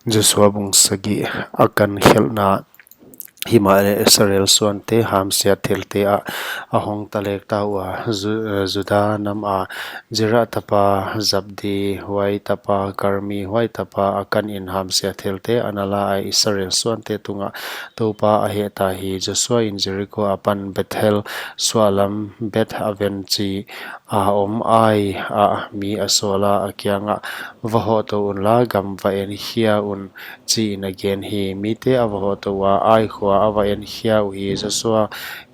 Joshua bung sagi akan khelna himale Israel suante hamsia thelte a ahong talek tawa juda nam a jira tapa zabdi huai tapa karmi huai tapa akan in hamsia thelte anala a Israel suante tunga topa a he ta hi Joshua in Jericho apan Bethel swalam Beth Aven chi a om ai a mi asola akyanga vaho to unla gam va en hia un chi in again hi mi te avaho to wa ai khwa ava en hiau hi Joshua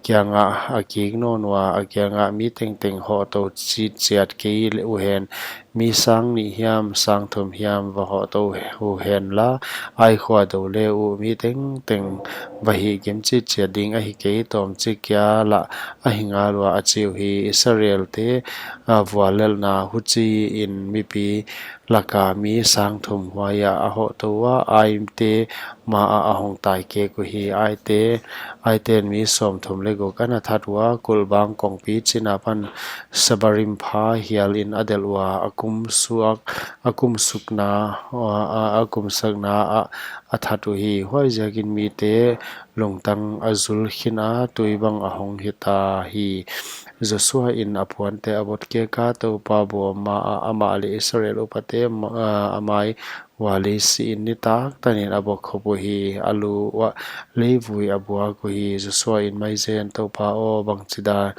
kyanga akik no wa akyanga mi teng teng ho to chi chiat ke le u hen mi sang ni hiam sang thum hiam va ho to hu hen la ai khwa do le u mi teng teng va hi gem chi chia ding a hi ke tom chi kya la a hinga lwa a chiu hi Israel te vualel na hu chi in mi pi laka mi sang thum hwaya a ho to wa ai te ma a ahong tai ke ku hi ai ten mi som thum le go kana thatwa kulbang kong pi china pan sabarim pha hial in adelwa akum sukna akum sakna a thatu hi hoi jagin mi te longtang azul khina tuibang ahong hita hi Joshua in apuan te abot ke ka to pa bo ma ama ali Israel upate amai wali si in ni tak tanin abok khopo hi alu wa leivui abua ko hi Joshua in mai zen to pa o bang chida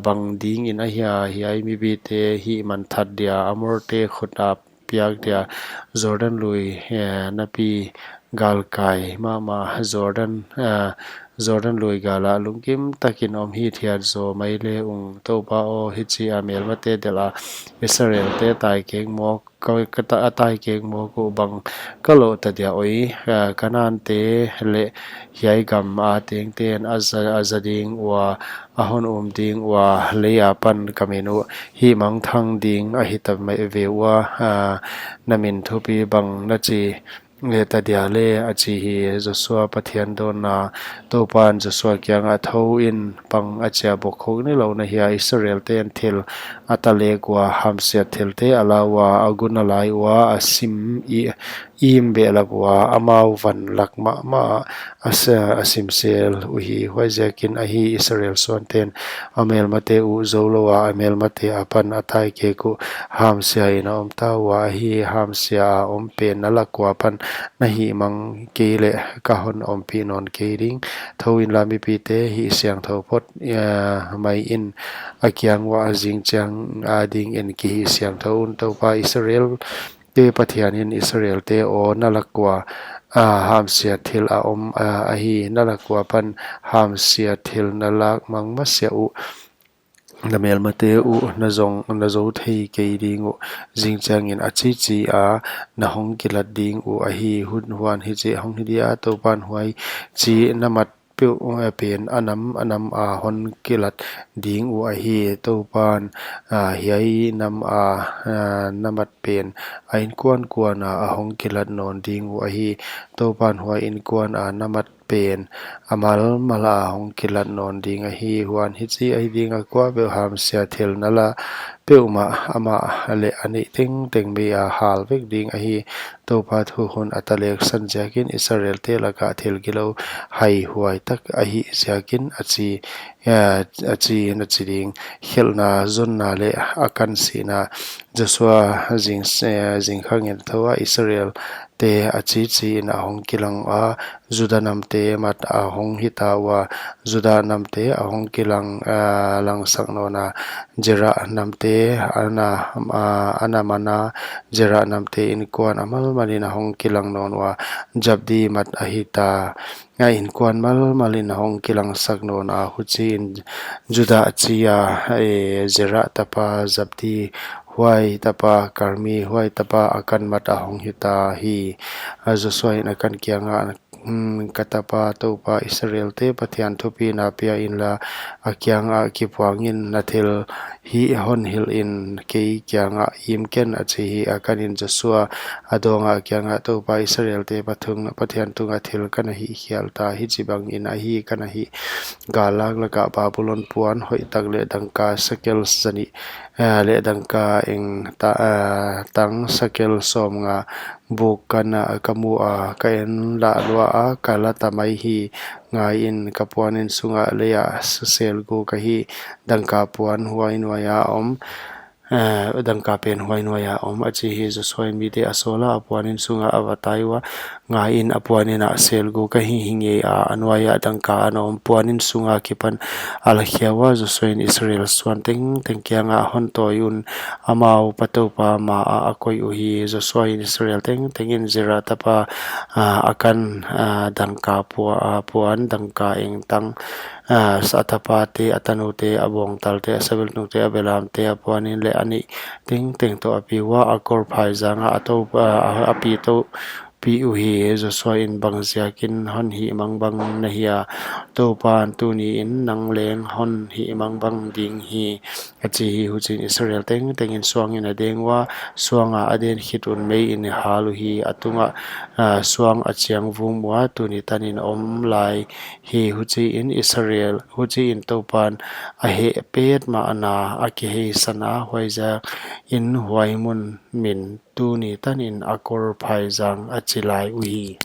bang ding in a hi ai mi bi te hi man that dia amor te khuta piak dia Jordan lui na pi gal kai ma Jordan lui gala lungkim takin om hi thiat zo mai le ung to pa o hi chi amel mate dela Israel te tai keng mo ko kata atai keng mo ko bang kalo ta dia oi kanan te le hiai gam a teng ten azading wa ahon ding wa leya pan kamenu hi mang thang ding a hi ta mai ve wa namin thupi bang na chi nge ta dia le a chi hi Joshua pathian don na to pan Joshua kyang a tho in pang a cha bok khok ni lo na hi Israel ten thil atale kwa hamsia thil te alawa aguna lai wa asim im be lakwa amau van lakma ma asim sel uhi huajakin ahi Israel son ten amel mate u zolowa amel mate apan atai ke ku hamsia ina omta wa hi hamsia ompe nalakwa pan nahi mang kele kahon ompi non kering thoin lami pi te hi siang tho pot mai in akyang wa jing chang ading en ki hi siang tho un to pa Israel te pathian in Israel te o nalakwa hamsia thil a om a hi nalakwa pan hamsia thil nalak mang masya u namel mate u na zo thei ke ding u jingchang in achi chi a na hong kilat ding u a hi hun huan hi che hong hi dia to pan huai chi namat pe pen anam a hon kilat ding u a hi to pan hiai nam a namat pen a in kwan a hong kilat non ding u a hi to pan huai in kwan a namat pen amal mala hong kilat non ding a hi huan hi chi a hi ding a kwa be ham sia thil nala peuma ama le ani teng me a hal vek ding a hi to pa thu hun atalek san jakin Israel te laka thil kilo hai huai tak a hi jakin achi na chiding helna zonna le akan sina Joshua jing khangin thowa Israel te achi na hong kilang a judanam te mat a hong hitawa judanam te a hong kilang lang sakno na jera namte ana mana jera namte in kwan amal malina hong kilang non wa jabdi mat ahita nga in kwan malina hong kilang sakno na huchin juda chia jera tapa jabdi huai tapa karmi huai tapa akan mata hong hita hi Joshua in akan kianga katapa topa Israel te pathian thupi na pia in la akyanga ki puangin nathil hi hon hil in ke kyanga im ken achi hi akanin Joshua adonga kyanga topa Israel te pathung pathian tunga thil kana hi khial ta hi chibang in a hi kana hi galak laka Babylon puan hoi tak le dangka sakel zani le dangka eng ta tang sakel som nga buk kana kamu a kain la lua a kala tamai hi ngai in kapuanin sunga leya sel gu ka hi dangka puan huai nuaya om dangka pen huai nuaya om achi hi zo soi mi te asola apuanin sunga awataiwa ngai in apuanin a sel gu ka hi hinge a anuaya dangka anom puanin sunga kipan alakhiawa zo soin Israel swan teng kyanga hon toyun amau patopa ma a akoi uhi zo soin Israel tengin zira tapa akan dangka puan dangka eng tang satapa te atanute abong talte asabil nute abelam te apuanin le ani teng to apiwa akor phai zanga ato api to pi uhi zo soin bangziakin hon hi mang bang nahia to pan tu ni in nang leng hon hi mang bang ding hi achi hi huchin Israel tengin suang in adengwa suanga aden hitun mei in halu hi atunga suang achiang vumwa tuni tanin om lai hi huchi in Israel huchi in topan a he pet ma ana aki he sana huaiza in huaimun min tuni tanin akor phai jang achilai uhi